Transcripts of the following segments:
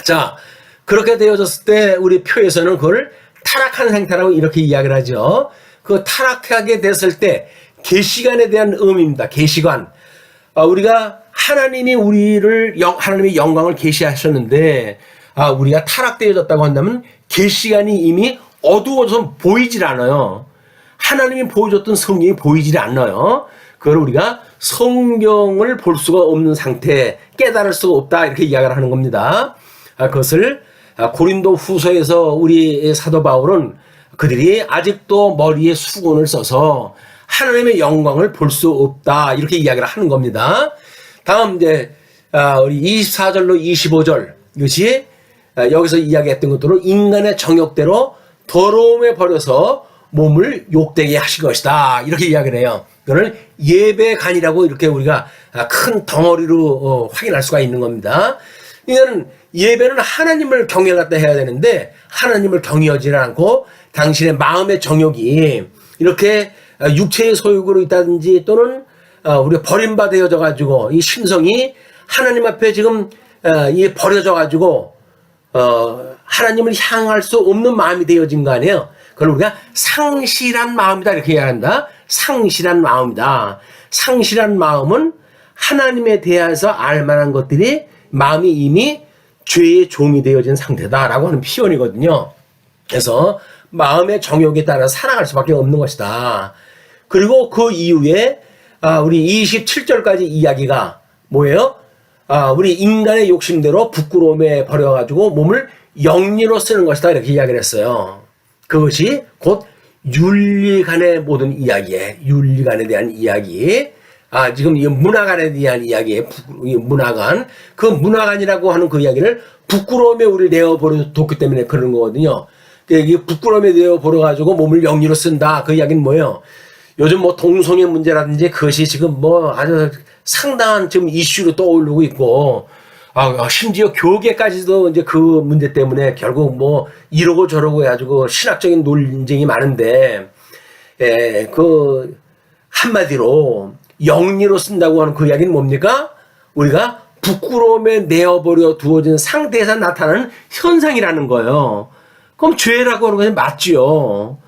자, 그렇게 되어졌을 때 우리 표에서는 그걸 타락한 상태라고 이렇게 이야기를 하죠. 그 타락하게 됐을 때 계시관에 대한 의미입니다. 계시관. 우리가 하나님이 하나님의 영광을 계시하셨는데 우리가 타락되어졌다고 한다면 계시관이 이미 어두워서 보이질 않아요. 하나님이 보여줬던 성경이 보이질 않아요. 그걸 우리가 성경을 볼 수가 없는 상태, 깨달을 수가 없다 이렇게 이야기를 하는 겁니다. 그것을 고린도 후서에서 우리 사도 바울은 그들이 아직도 머리에 수건을 써서 하나님의 영광을 볼 수 없다 이렇게 이야기를 하는 겁니다. 다음 이제 우리 24절로 25절 이것이 여기서 이야기했던 것대로 인간의 정욕대로 더러움에 버려서 몸을 욕되게 하신 것이다 이렇게 이야기를 해요. 이거는 예배관이라고 이렇게 우리가 큰 덩어리로 확인할 수가 있는 겁니다. 이거는 예배는 하나님을 경외하다 해야 되는데 하나님을 경외하지는 않고 당신의 마음의 정욕이 이렇게 육체의 소욕으로 있다든지 또는 우리가 버림받아져 가지고 이 심성이 하나님 앞에 지금 버려져 가지고 하나님을 향할 수 없는 마음이 되어진 거 아니에요. 그걸 우리가 상실한 마음이다 이렇게 이야기한다. 상실한 마음이다. 상실한 마음은 하나님에 대해서 알만한 것들이 마음이 이미 죄의 종이 되어진 상태다라고 하는 표현이거든요. 그래서 마음의 정욕에 따라 살아갈 수밖에 없는 것이다. 그리고 그 이후에 우리 27절까지 이야기가 뭐예요? 우리 인간의 욕심대로 부끄러움에 버려가지고 몸을 영리로 쓰는 것이다 이렇게 이야기를 했어요. 그것이 곧 윤리관의 모든 이야기에 윤리관에 대한 이야기. 지금 이 문화관에 대한 이야기에 문화관. 그 문화관이라고 하는 그 이야기를 부끄러움에 우리를 내어버려뒀기 때문에 그런 거거든요. 이 부끄러움에 내어버려가지고 몸을 영리로 쓴다. 그 이야기는 뭐예요? 요즘 뭐 동성애 문제라든지 그것이 지금 뭐 아주 상당한 지금 이슈로 떠오르고 있고, 심지어 교계까지도 이제 그 문제 때문에 결국 뭐 이러고 저러고 해가지고 신학적인 논쟁이 많은데, 그 한마디로 영리로 쓴다고 하는 그 이야기는 뭡니까? 우리가 부끄러움에 내어버려 두어진 상태에서 나타나는 현상이라는 거예요. 그럼 죄라고 하는 것은 맞지요.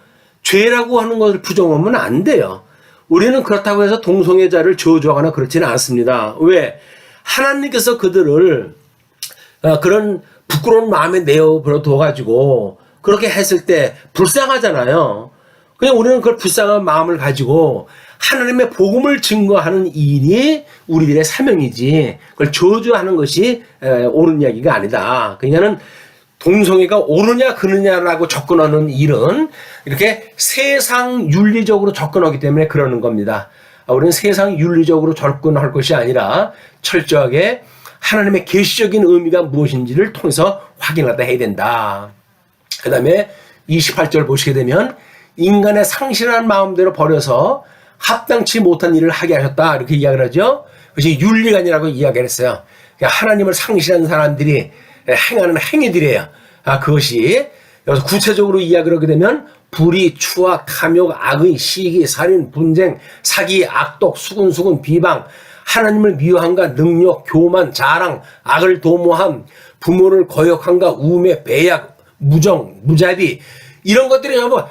죄라고 하는 것을 부정하면 안 돼요. 우리는 그렇다고 해서 동성애자를 저주하거나 그렇지는 않습니다. 왜? 하나님께서 그들을 그런 부끄러운 마음에 내어버려 둬가지고 그렇게 했을 때 불쌍하잖아요. 그냥 우리는 그걸 불쌍한 마음을 가지고 하나님의 복음을 증거하는 일이 우리들의 사명이지 그걸 저주하는 것이 옳은 이야기가 아니다. 그냥은 동성애가 옳으냐 그르냐라고 접근하는 일은 이렇게 세상 윤리적으로 접근하기 때문에 그러는 겁니다. 우리는 세상 윤리적으로 접근할 것이 아니라 철저하게 하나님의 계시적인 의미가 무엇인지를 통해서 확인하다 해야 된다. 그 다음에 28절 보시게 되면 인간의 상실한 마음대로 버려서 합당치 못한 일을 하게 하셨다 이렇게 이야기를 하죠. 그것이 윤리관이라고 이야기를 했어요. 하나님을 상실한 사람들이 행하는 행위들이에요. 그것이 여기서 구체적으로 이야기를 하게 되면 불의, 추악, 탐욕, 악의, 시기, 살인, 분쟁, 사기, 악독, 수군수군, 비방, 하나님을 미워함과 능욕, 교만, 자랑, 악을 도모함, 부모를 거역함과 우매, 배약, 무정, 무자비 이런 것들이 전부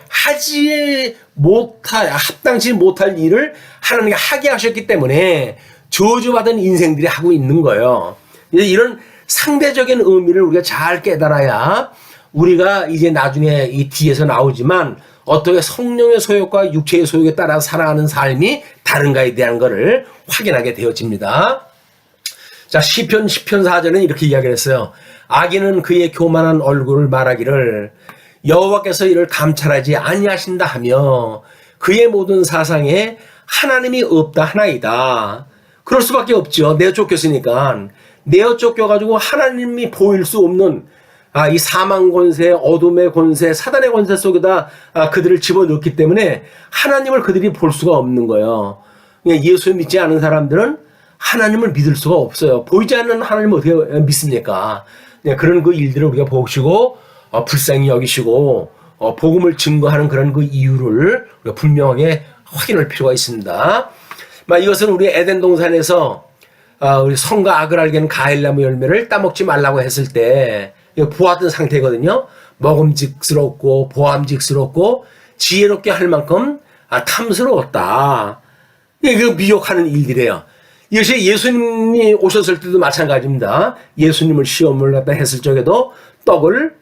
합당치 못할 일을 하나님이 하게 하셨기 때문에 저주받은 인생들이 하고 있는 거예요. 이런 상대적인 의미를 우리가 잘 깨달아야 우리가 이제 나중에 이 뒤에서 나오지만 어떻게 성령의 소욕과 육체의 소욕에 따라 살아가는 삶이 다른가에 대한 것을 확인하게 되어집니다. 자, 시편 4절은 이렇게 이야기를 했어요. 악인은 그의 교만한 얼굴을 말하기를 여호와께서 이를 감찰하지 아니하신다 하며 그의 모든 사상에 하나님이 없다 하나이다. 그럴 수밖에 없죠. 내어 쫓겼으니까. 내어 쫓겨가지고 하나님이 보일 수 없는 이 사망 권세, 어둠의 권세, 사단의 권세 속에다 그들을 집어넣기 때문에 하나님을 그들이 볼 수가 없는 거예요. 예수 믿지 않은 사람들은 하나님을 믿을 수가 없어요. 보이지 않는 하나님을 어떻게 믿습니까? 그런 그 일들을 우리가 보시고 불쌍히 여기시고 복음을 증거하는 그런 그 이유를 우리가 분명하게 확인할 필요가 있습니다. 이것은 우리 에덴 동산에서 우리 선과 악을 알게는 가일나무 열매를 따먹지 말라고 했을 때 보았던 상태거든요. 먹음직스럽고 보암직스럽고 지혜롭게 할 만큼 탐스러웠다. 이거 미혹하는 일들이에요. 이것이 예수님이 오셨을 때도 마찬가지입니다. 예수님을 시험을 갖다 했을 적에도 떡을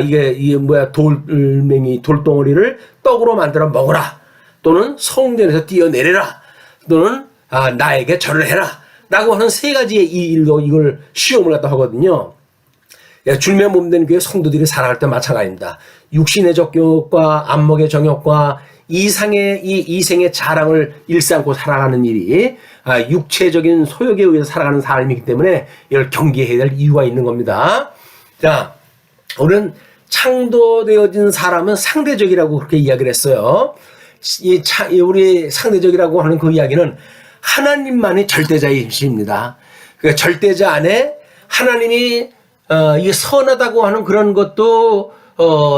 이게 돌멩이 돌덩어리를 떡으로 만들어 먹어라. 또는 성전에서 뛰어내려라. 또는 나에게 절을 해라. 라고 하는 세 가지의 이 일로 이걸 시험을 갖다 하거든요. 주님의 몸된 교회 성도들이 살아갈 때 마찬가지입니다. 육신의 적격과 안목의 정욕과 이생의 자랑을 일삼고 살아가는 일이 육체적인 소욕에 의해서 살아가는 삶이기 때문에 이걸 경계해야 될 이유가 있는 겁니다. 자, 우리는 창조되어진 사람은 상대적이라고 그렇게 이야기를 했어요. 우리 상대적이라고 하는 그 이야기는 하나님만이 절대자이십니다. 그 절대자 안에 하나님이 이게 선하다고 하는 그런 것도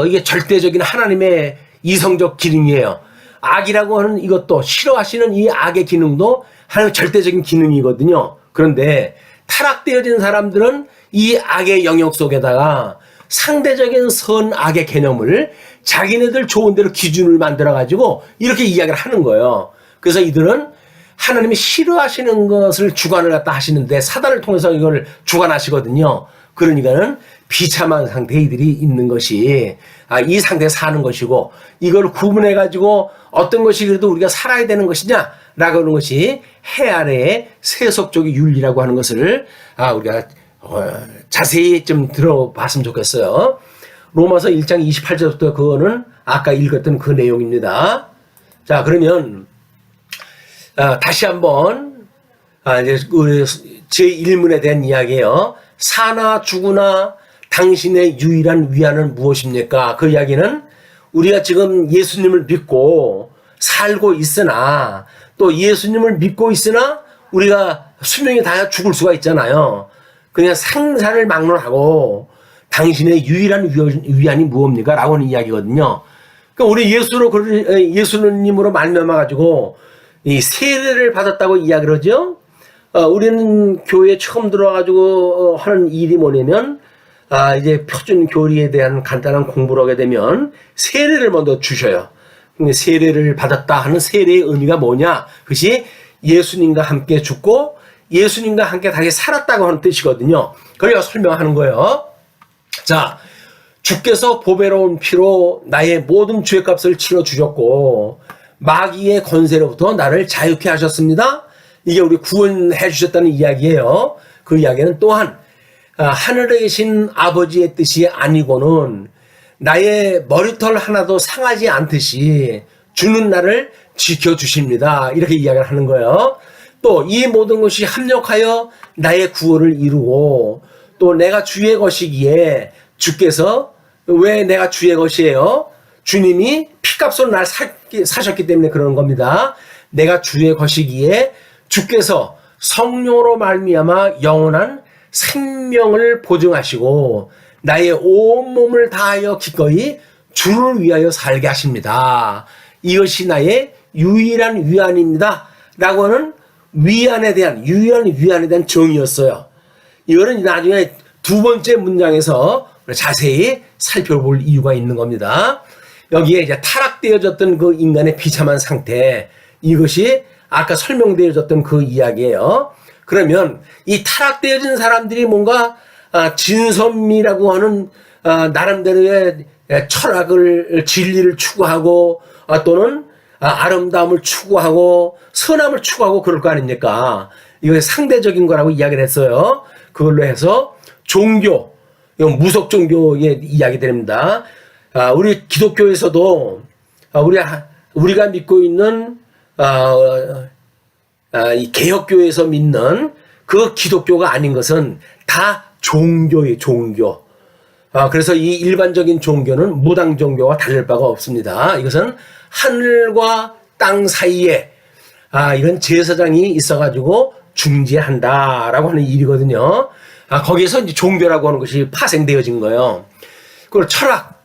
이게 절대적인 하나님의 이성적 기능이에요. 악이라고 하는 이것도 싫어하시는 이 악의 기능도 하나님의 절대적인 기능이거든요. 그런데 타락되어진 사람들은 이 악의 영역 속에다가 상대적인 선악의 개념을 자기네들 좋은 대로 기준을 만들어가지고 이렇게 이야기를 하는 거예요. 그래서 이들은 하나님이 싫어하시는 것을 주관을 갖다 하시는데 사단을 통해서 이걸 주관하시거든요. 그러니까는 비참한 상태에 이들이 있는 것이 이 상태에 사는 것이고 이걸 구분해 가지고 어떤 것이 그래도 우리가 살아야 되는 것이냐라고 하는 것이 해 아래의 세속적인 윤리라고 하는 것을 우리가 자세히 좀 들어봤으면 좋겠어요. 로마서 1장 28절부터 그거는 아까 읽었던 그 내용입니다. 자, 그러면 다시 한번 이제 제1문에 대한 이야기예요. 사나 죽으나 당신의 유일한 위안은 무엇입니까? 그 이야기는 우리가 지금 예수님을 믿고 살고 있으나 또 예수님을 믿고 있으나 우리가 수명이 다 죽을 수가 있잖아요. 그냥 생사를 막론하고 당신의 유일한 위안이 무엇입니까? 라고 하는 이야기거든요. 그러니까 우리 예수님으로 말미암아 가지고 이 세례를 받았다고 이야기를 하죠. 우리는 교회에 처음 들어와가지고 하는 일이 뭐냐면 이제 표준 교리에 대한 간단한 공부를 하게 되면 세례를 먼저 주셔요. 근데 세례를 받았다 하는 세례의 의미가 뭐냐? 그것이 예수님과 함께 죽고 예수님과 함께 다시 살았다고 하는 뜻이거든요. 그래서 설명하는 거예요. 자, 주께서 보배로운 피로 나의 모든 죄값을 치러주셨고 마귀의 권세로부터 나를 자유케 하셨습니다. 이게 우리 구원해 주셨다는 이야기예요. 그 이야기는 또한 하늘에 계신 아버지의 뜻이 아니고는 나의 머리털 하나도 상하지 않듯이 주는 나를 지켜주십니다. 이렇게 이야기를 하는 거예요. 또 이 모든 것이 합력하여 나의 구원을 이루고 또 내가 주의 것이기에 주께서 왜 내가 주의 것이에요? 주님이 피값으로 날 사셨기 때문에 그러는 겁니다. 내가 주의 것이기에 주께서 성령으로 말미암아 영원한 생명을 보증하시고 나의 온몸을 다하여 기꺼이 주를 위하여 살게 하십니다. 이것이 나의 유일한 위안입니다. 라고 하는 유일한 위안에 대한 정의였어요. 이거는 나중에 두 번째 문장에서 자세히 살펴볼 이유가 있는 겁니다. 여기에 이제 타락되어졌던 그 인간의 비참한 상태, 이것이 아까 설명되어졌던 그 이야기예요. 그러면 이 타락되어진 사람들이 뭔가 진선미라고 하는 나름대로의 철학을 진리를 추구하고 또는 아름다움을 추구하고 선함을 추구하고 그럴 거 아닙니까? 이거 상대적인 거라고 이야기를 했어요. 그걸로 해서 종교, 무속 종교의 이야기 됩니다. 우리 기독교에서도 우리가 믿고 있는 이 개혁교에서 믿는 그 기독교가 아닌 것은 다 종교예요, 종교. 그래서 이 일반적인 종교는 무당 종교와 다를 바가 없습니다. 이것은 하늘과 땅 사이에 이런 제사장이 있어가지고 중재한다라고 하는 일이거든요. 거기에서 이제 종교라고 하는 것이 파생되어진 거예요. 그리고 철학,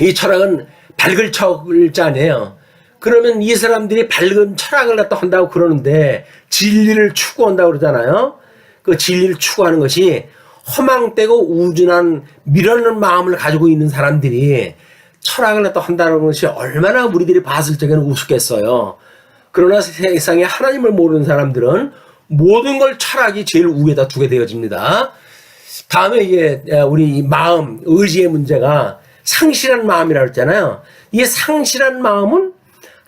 이 철학은 밝을 철자네요. 그러면 이 사람들이 밝은 철학을 갖다 한다고 그러는데 진리를 추구한다고 그러잖아요. 그 진리를 추구하는 것이 허망되고 우준한 미련한 마음을 가지고 있는 사람들이 철학을 갖다 한다는 것이 얼마나 우리들이 봤을 적에는 우습겠어요. 그러나 세상에 하나님을 모르는 사람들은 모든 걸 철학이 제일 위에다 두게 되어집니다. 다음에 이게 우리 마음, 의지의 문제가 상실한 마음이라고 했잖아요. 이 상실한 마음은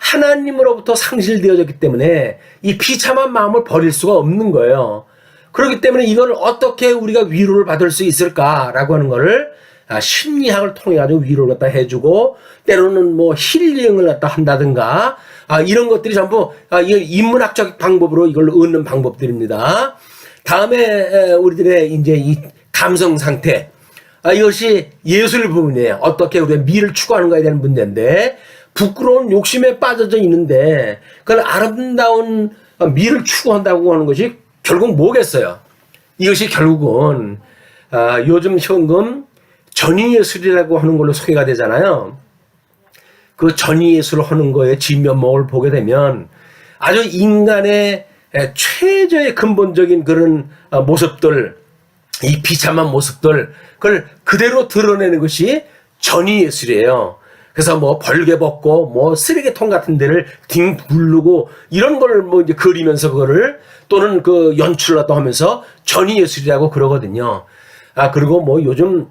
하나님으로부터 상실되어졌기 때문에 이 비참한 마음을 버릴 수가 없는 거예요. 그렇기 때문에 이걸 어떻게 우리가 위로를 받을 수 있을까라고 하는 거를 심리학을 통해 가지고 위로를 갖다 해주고 때로는 뭐 힐링을 갖다 한다든가 이런 것들이 전부 인문학적 방법으로 이걸 얻는 방법들입니다. 다음에 우리들의 이제 이 감성 상태 이것이 예술 부분이에요. 어떻게 우리가 미를 추구하는가에 대한 문제인데 부끄러운 욕심에 빠져져 있는데 그걸 아름다운 미를 추구한다고 하는 것이 결국 뭐겠어요? 이것이 결국은 요즘 현금 전위예술이라고 하는 걸로 소개가 되잖아요. 그 전위예술을 하는 거에 진면목을 보게 되면 아주 인간의 최저의 근본적인 그런 모습들, 이 비참한 모습들, 그걸 그대로 드러내는 것이 전위예술이에요. 그래서 뭐 벌게 벗고 뭐 쓰레기통 같은 데를 딩 부르고 이런 걸 뭐 이제 그리면서 그거를 또는 그 연출을 또 하면서 전위예술이라고 그러거든요. 그리고 뭐 요즘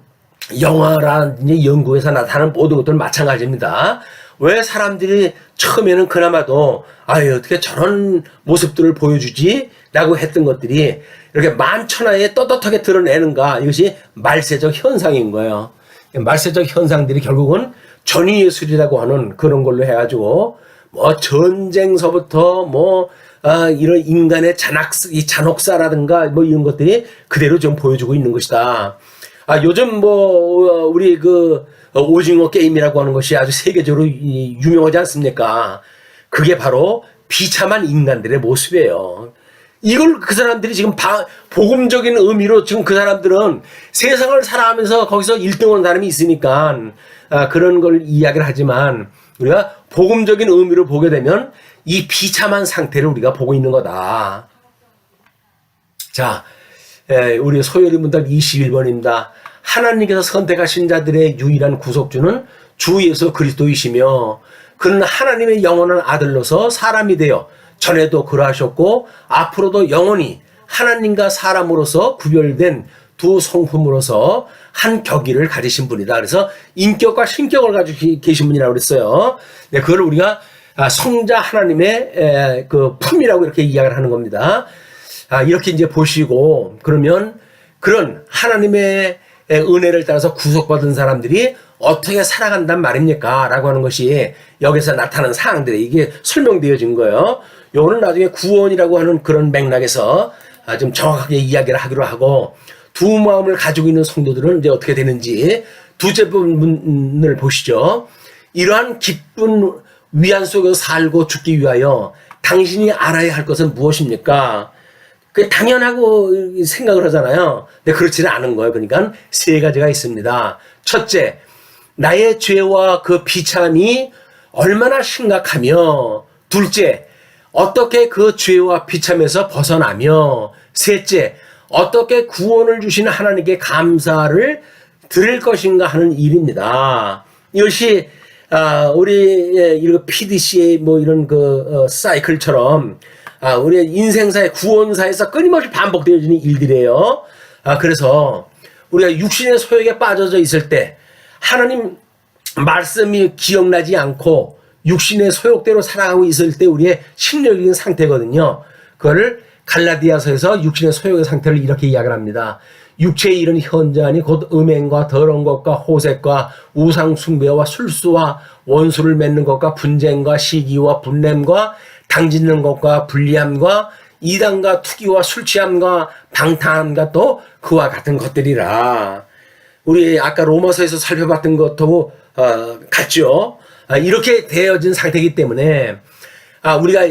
영화라든지 연구에서 나타나는 모든 것들은 마찬가지입니다. 왜 사람들이 처음에는 그나마도 어떻게 저런 모습들을 보여주지? 라고 했던 것들이 이렇게 만천하에 떳떳하게 드러내는가? 이것이 말세적 현상인 거예요. 말세적 현상들이 결국은 전위예술이라고 하는 그런 걸로 해가지고 뭐 전쟁서부터 뭐 이런 인간의 잔혹사라든가 뭐 이런 것들이 그대로 좀 보여주고 있는 것이다. 요즘 뭐 우리 그 오징어 게임이라고 하는 것이 아주 세계적으로 유명하지 않습니까? 그게 바로 비참한 인간들의 모습이에요. 이걸 그 사람들이 지금 복음적인 의미로 지금 그 사람들은 세상을 살아가면서 거기서 1등하는 사람이 있으니까 그런 걸 이야기를 하지만 우리가 복음적인 의미로 보게 되면 이 비참한 상태를 우리가 보고 있는 거다. 자, 우리 소요리 문답 21번입니다. 하나님께서 선택하신 자들의 유일한 구속주는 주 예수 그리스도이시며 그는 하나님의 영원한 아들로서 사람이 되어 전에도 그러하셨고 앞으로도 영원히 하나님과 사람으로서 구별된 두 성품으로서 한 격의를 가지신 분이다. 그래서 인격과 신격을 가지고 계신 분이라고 그랬어요. 네, 그걸 우리가 성자 하나님의 그 품이라고 이렇게 이야기를 하는 겁니다. 이렇게 이제 보시고 그러면 그런 하나님의 은혜를 따라서 구속받은 사람들이 어떻게 살아간단 말입니까? 라고 하는 것이 여기서 나타나는 사항들이 이게 설명되어진 거예요. 요거는 나중에 구원이라고 하는 그런 맥락에서 좀 정확하게 이야기를 하기로 하고 두 마음을 가지고 있는 성도들은 이제 어떻게 되는지 두째 부분을 보시죠. 이러한 기쁜 위안 속에서 살고 죽기 위하여 당신이 알아야 할 것은 무엇입니까? 그게 당연하고 생각을 하잖아요. 근데 그렇지는 않은 거예요. 그러니까 세 가지가 있습니다. 첫째, 나의 죄와 그 비참이 얼마나 심각하며, 둘째, 어떻게 그 죄와 비참에서 벗어나며, 셋째, 어떻게 구원을 주시는 하나님께 감사를 드릴 것인가 하는 일입니다. 이것이 우리 이런 PDCA 뭐 이런 그 사이클처럼 우리 인생사의 구원사에서 끊임없이 반복되어지는 일들이에요. 그래서 우리가 육신의 소욕에 빠져져 있을 때 하나님 말씀이 기억나지 않고 육신의 소욕대로 살아가고 있을 때 우리의 심령적인 상태거든요. 그거를 갈라디아서에서 육신의 소욕의 상태를 이렇게 이야기를 합니다. 육체의 이런 현저하니 곧 음행과 더러운 것과 호색과 우상 숭배와 술수와 원수를 맺는 것과 분쟁과 시기와 분냄과 당짓는 것과 불리함과 이단과 투기와 술취함과 방탕함과 또 그와 같은 것들이라. 우리 아까 로마서에서 살펴봤던 것도 같죠. 이렇게 되어진 상태이기 때문에 우리가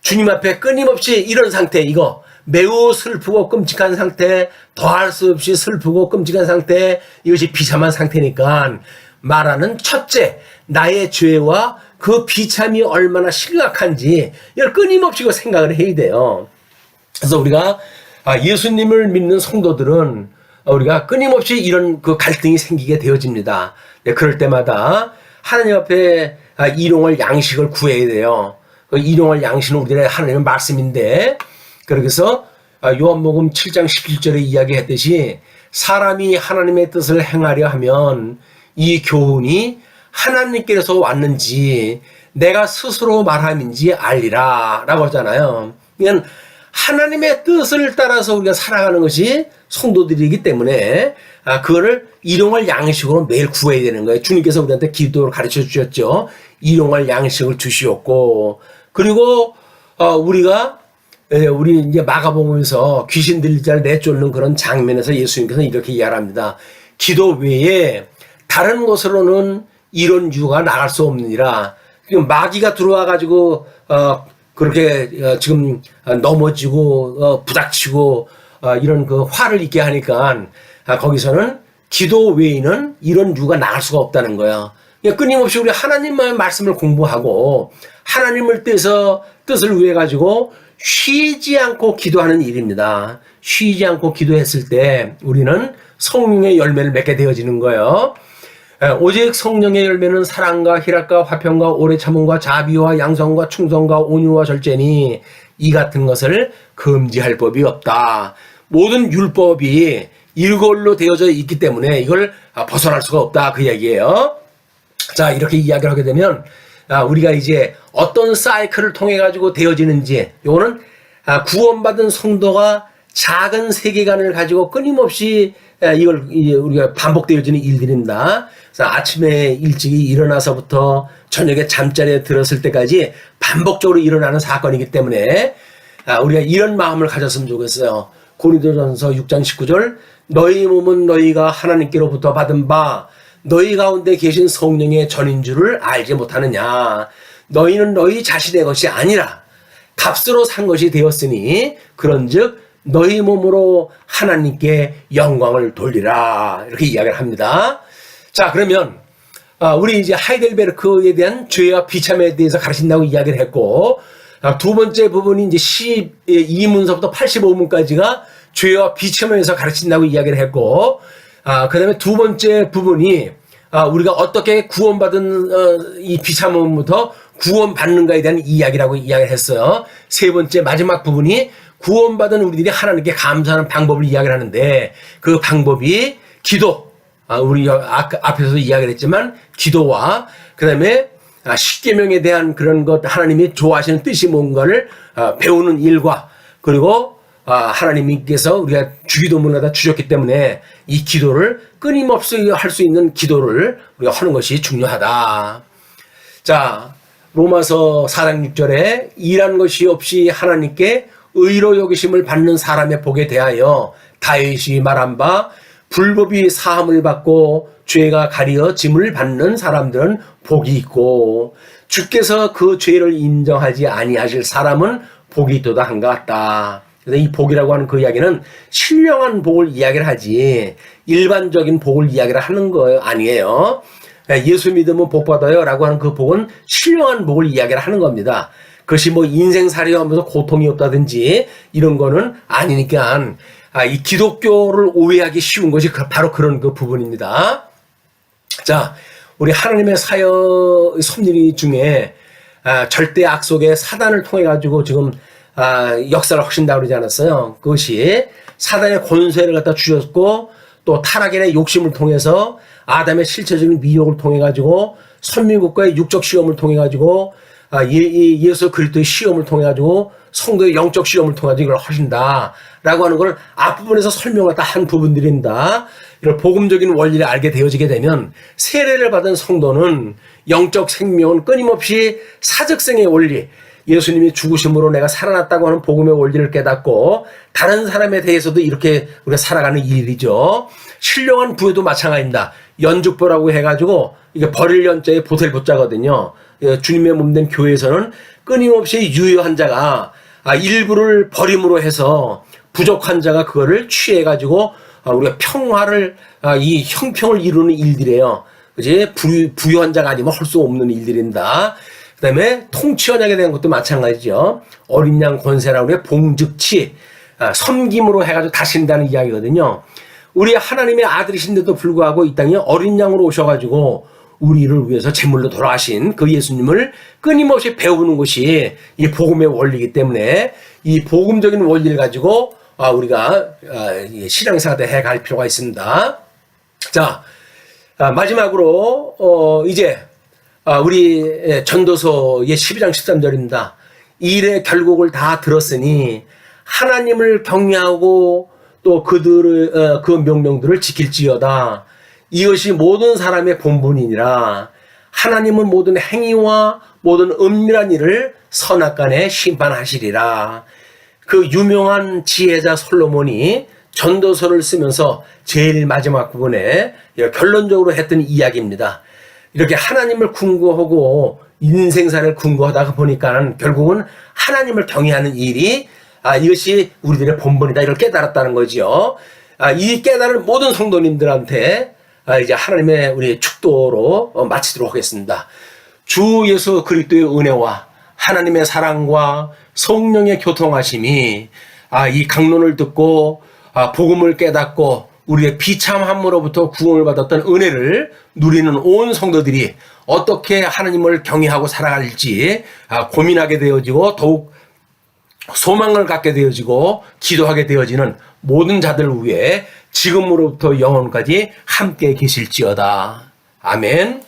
주님 앞에 끊임없이 이런 상태, 이거 매우 슬프고 끔찍한 상태, 더할 수 없이 슬프고 끔찍한 상태, 이것이 비참한 상태니까 말하는 첫째, 나의 죄와 그 비참이 얼마나 심각한지 이걸 끊임없이 생각을 해야 돼요. 그래서 우리가 예수님을 믿는 성도들은 우리가 끊임없이 이런 그 갈등이 생기게 되어집니다. 네, 그럴 때마다 하나님 앞에 일용할 양식을 구해야 돼요. 그 일용할 양식은 우리의 하나님의 말씀인데, 그래서 요한복음 7장 17절에 이야기했듯이 사람이 하나님의 뜻을 행하려 하면 이 교훈이 하나님께서 왔는지 내가 스스로 말함인지 알리라 라고 하잖아요. 그러니까 하나님의 뜻을 따라서 우리가 살아가는 것이 성도들이기 때문에 그거를 일용할 양식으로 매일 구해야 되는 거예요. 주님께서 우리한테 기도를 가르쳐 주셨죠. 일용할 양식을 주시었고, 그리고 우리 이제 마가복음에서 귀신 들릴 자를 내쫓는 그런 장면에서 예수님께서 이렇게 이야기합니다. 기도 외에 다른 곳으로는 이런 유가 나갈 수 없느니라. 마귀가 들어와 가지고 그렇게 지금 넘어지고 부닥치고 이런 그 화를 있게 하니까 거기서는 기도 외에는 이런 유가 나갈 수가 없다는 거야. 끊임없이 우리 하나님의 말씀을 공부하고 하나님을 뜻을 위해 가지고 쉬지 않고 기도하는 일입니다. 쉬지 않고 기도했을 때 우리는 성령의 열매를 맺게 되어지는 거예요. 오직 성령의 열매는 사랑과 희락과 화평과 오래 참음과 자비와 양성과 충성과 온유와 절제니 이 같은 것을 금지할 법이 없다. 모든 율법이 이걸로 되어져 있기 때문에 이걸 벗어날 수가 없다, 그 얘기예요. 자, 이렇게 이야기를 하게 되면 우리가 이제 어떤 사이클을 통해 가지고 되어지는지, 요거는 구원받은 성도가 작은 세계관을 가지고 끊임없이 이걸 우리가 반복되어지는 일들입니다. 그래서 아침에 일찍이 일어나서부터 저녁에 잠자리에 들었을 때까지 반복적으로 일어나는 사건이기 때문에 우리가 이런 마음을 가졌으면 좋겠어요. 고린도전서 6장 19절, 너희 몸은 너희가 하나님께로부터 받은 바 너희 가운데 계신 성령의 전인 줄을 알지 못하느냐. 너희는 너희 자신의 것이 아니라 값으로 산 것이 되었으니 그런즉 너희 몸으로 하나님께 영광을 돌리라. 이렇게 이야기를 합니다. 자, 그러면 우리 이제 하이델베르크에 대한 죄와 비참에 대해서 가르친다고 이야기를 했고, 두 번째 부분이 이제 12문서부터 85문까지가 죄와 비참에 대해서 가르친다고 이야기를 했고, 그 다음에 두 번째 부분이 우리가 어떻게 구원받은 이 비참함부터 구원받는가에 대한 이야기라고 이야기를 했어요. 세 번째 마지막 부분이 구원받은 우리들이 하나님께 감사하는 방법을 이야기를 하는데, 그 방법이 기도, 우리 앞에서도 이야기를 했지만 기도와 그 다음에 십계명에 대한 그런 것, 하나님이 좋아하시는 뜻이 뭔가를 배우는 일과, 그리고 하나님께서 우리가 주기도문을 주셨기 때문에 이 기도를 끊임없이 할 수 있는 기도를 우리가 하는 것이 중요하다. 자, 로마서 4장 6절에 일한 것이 없이 하나님께 의로 여기심을 받는 사람의 복에 대하여 다윗이 말한 바 불법이 사함을 받고 죄가 가리어 짐을 받는 사람들은 복이 있고 주께서 그 죄를 인정하지 아니하실 사람은 복이 있도다 한 것 같다. 그래서 이 복이라고 하는 그 이야기는 신령한 복을 이야기를 하지 일반적인 복을 이야기를 하는 거 아니에요. 예수 믿으면 복 받아요 라고 하는 그 복은 신령한 복을 이야기를 하는 겁니다. 그것이 뭐 인생살이 하면서 고통이 없다든지 이런 거는 아니니까 이 기독교를 오해하기 쉬운 것이 바로 그런 그 부분입니다. 자, 우리 하나님의 섭리 중에 절대 악속의 사단을 통해 가지고 지금 역사를 하신다고 그러지 않았어요. 그것이 사단의 권세를 갖다 주셨고 또 타락인의 욕심을 통해서 아담의 실체적인 미혹을 통해 가지고 선민국가의 육적 시험을 통해 가지고 예수 그리스도의 시험을 통해 가지고 성도의 영적 시험을 통해 가지고 이걸 하신다라고 하는 걸 앞부분에서 설명을 다 한 부분들입니다. 이런 복음적인 원리를 알게 되어지게 되면 세례를 받은 성도는 영적 생명은 끊임없이 사적생의 원리, 예수님이 죽으심으로 내가 살아났다고 하는 복음의 원리를 깨닫고 다른 사람에 대해서도 이렇게 우리가 살아가는 일이죠. 신령한 부에도 마찬가지입니다. 연죽보라고 해가지고 이게 버릴 연자에 보샐 보자거든요. 주님의 몸된 교회에서는 끊임없이 유효한 자가 일부를 버림으로 해서 부족한 자가 그거를 취해가지고 우리가 평화를 이 형평을 이루는 일들이에요. 그지? 부유한 자가 아니면 할 수 없는 일들입니다. 그 다음에 통치 언약에 대한 것도 마찬가지죠. 어린 양 권세라고 그래 봉즉치, 섬김으로 해가지고 다신다는 이야기거든요. 우리 하나님의 아들이신데도 불구하고 이 땅에 어린 양으로 오셔가지고 우리를 위해서 제물로 돌아가신 그 예수님을 끊임없이 배우는 것이 이 복음의 원리이기 때문에 이 복음적인 원리를 가지고 우리가 신앙생활에 해갈 필요가 있습니다. 자, 마지막으로 이제 우리 전도서의 12장 13절입니다. 일의 결국을 다 들었으니 하나님을 경외하고 또 그들의 그 명령들을 지킬지어다. 이것이 모든 사람의 본분이니라. 하나님은 모든 행위와 모든 은밀한 일을 선악간에 심판하시리라. 그 유명한 지혜자 솔로몬이 전도서를 쓰면서 제일 마지막 부분에 결론적으로 했던 이야기입니다. 이렇게 하나님을 궁구하고 인생사를 궁구하다가 보니까 결국은 하나님을 경외하는 일이 이것이 우리들의 본분이다, 이걸 깨달았다는 거지요. 이 깨달은 모든 성도님들한테 이제 하나님의 우리 축도로 마치도록 하겠습니다. 주 예수 그리스도의 은혜와 하나님의 사랑과 성령의 교통하심이 이 강론을 듣고 복음을 깨닫고 우리의 비참함으로부터 구원을 받았던 은혜를 누리는 온 성도들이 어떻게 하나님을 경외하고 살아갈지 고민하게 되어지고 더욱 소망을 갖게 되어지고 기도하게 되어지는 모든 자들 위해 지금으로부터 영원까지 함께 계실지어다. 아멘.